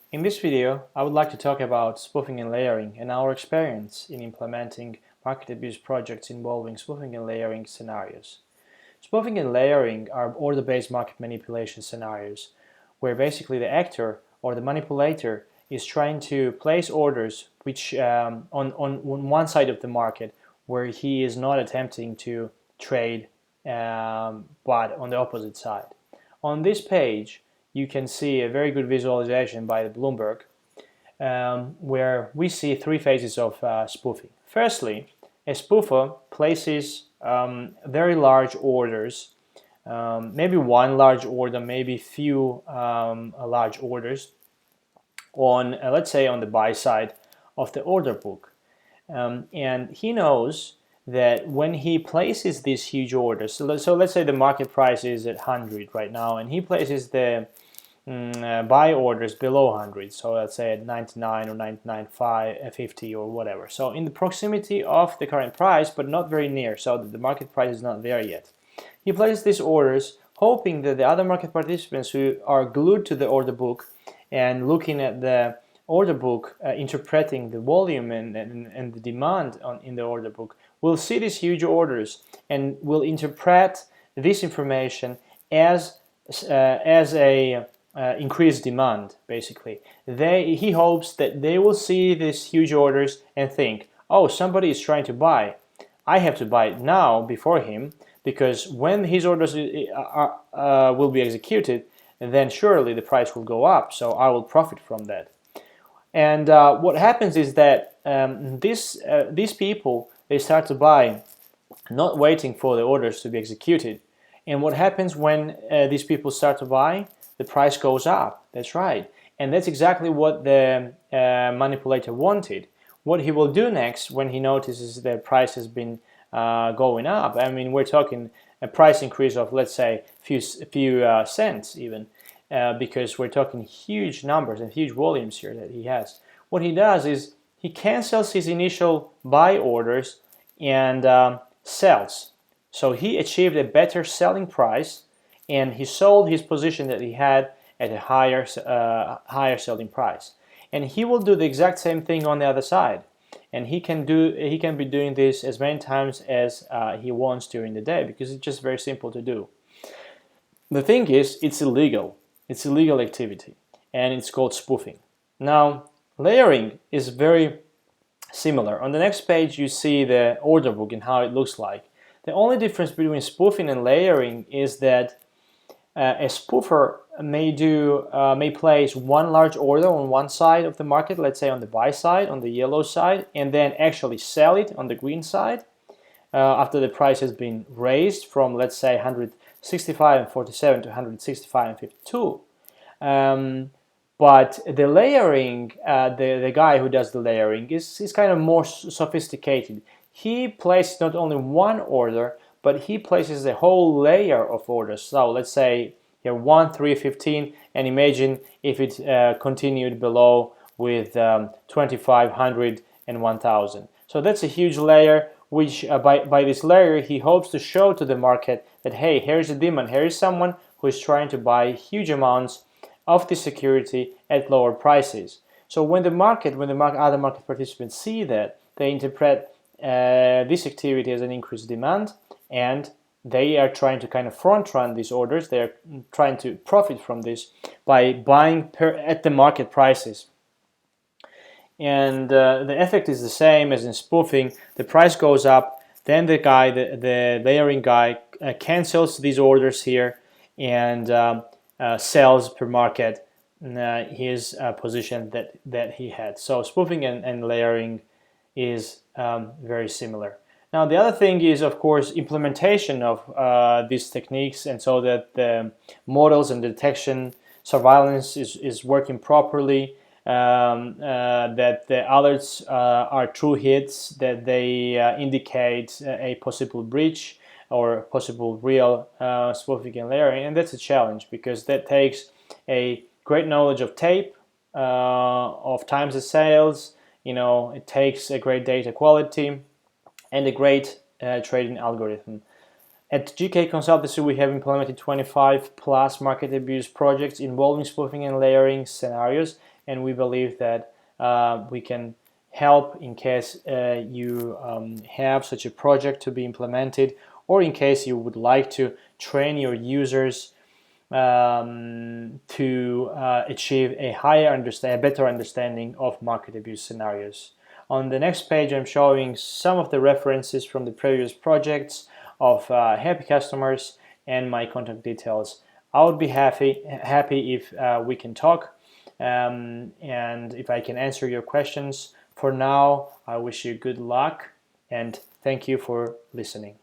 In this video, I would like to talk about spoofing and layering and our experience in implementing market abuse projects involving spoofing and layering scenarios. Spoofing and layering are order-based market manipulation scenarios where basically the actor or the manipulator is trying to place orders which on one side of the market where he is not attempting to trade but on the opposite side. On this page, you can see a very good visualization by the Bloomberg where we see three phases of spoofing. Firstly, a spoofer places very large orders, maybe one large order, maybe few large orders on, let's say, on the buy side of the order book. And he knows that when he places these huge orders, so let's say the market price is at 100 right now, and he places the buy orders below 100, so let's say at 99 or 99.50 or whatever. So in the proximity of the current price, but not very near, so that the market price is not there yet. He places these orders hoping that the other market participants who are glued to the order book and looking at the order book, interpreting the volume and the demand in the order book, will see these huge orders and will interpret this information as a increased demand, basically. He hopes that they will see these huge orders and think, oh, somebody is trying to buy. I have to buy it now before him, because when his orders will be executed, then surely the price will go up, so I will profit from that. And what happens is that these people, they start to buy, not waiting for the orders to be executed. And what happens when these people start to buy? The price goes up. That's right. And that's exactly what the manipulator wanted. What he will do next when he notices the price has been going up, I mean, we're talking a price increase of, let's say, a few cents even, because we're talking huge numbers and huge volumes here that he has. What he does is he cancels his initial buy orders and sells. So he achieved a better selling price, and he sold his position that he had at a higher selling price. And he will do the exact same thing on the other side. And he can be doing this as many times as he wants during the day, because it's just very simple to do. The thing is, it's illegal. It's illegal activity, and it's called spoofing. Now, layering is very similar. On the next page, you see the order book and how it looks like. The only difference between spoofing and layering is that a spoofer may place one large order on one side of the market, let's say on the buy side, on the yellow side, and then actually sell it on the green side after the price has been raised from, let's say, 165.47 to 165.52. But the layering, the guy who does the layering is kind of more sophisticated. He places not only one order, but he places a whole layer of orders. So let's say here 1, 3, 15, and imagine if it continued below with 2,500 and 1,000. So that's a huge layer, which by this layer he hopes to show to the market that, hey, here's a demand, here is someone who is trying to buy huge amounts of the security at lower prices. So when the other market participants see that, they interpret this activity as an increased demand, and they are trying to kind of front run these orders. They are trying to profit from this by buying at the market prices. And the effect is the same as in spoofing. The price goes up, then the layering guy cancels these orders here and sells per market his position that he had. So spoofing and layering is very similar. Now, the other thing is, of course, implementation of these techniques, and so that the models and detection surveillance is working properly, that the alerts are true hits, that they indicate a possible breach or possible real spoofing and layering. And that's a challenge, because that takes a great knowledge of tape, of times of sales, it takes a great data quality, and a great trading algorithm. At GK Consultancy, we have implemented 25 plus market abuse projects involving spoofing and layering scenarios, and we believe that we can help in case you have such a project to be implemented, or in case you would like to train your users to achieve a better understanding of market abuse scenarios. On the next page, I'm showing some of the references from the previous projects of happy customers and my contact details. I would be happy if we can talk and if I can answer your questions. For now, I wish you good luck and thank you for listening.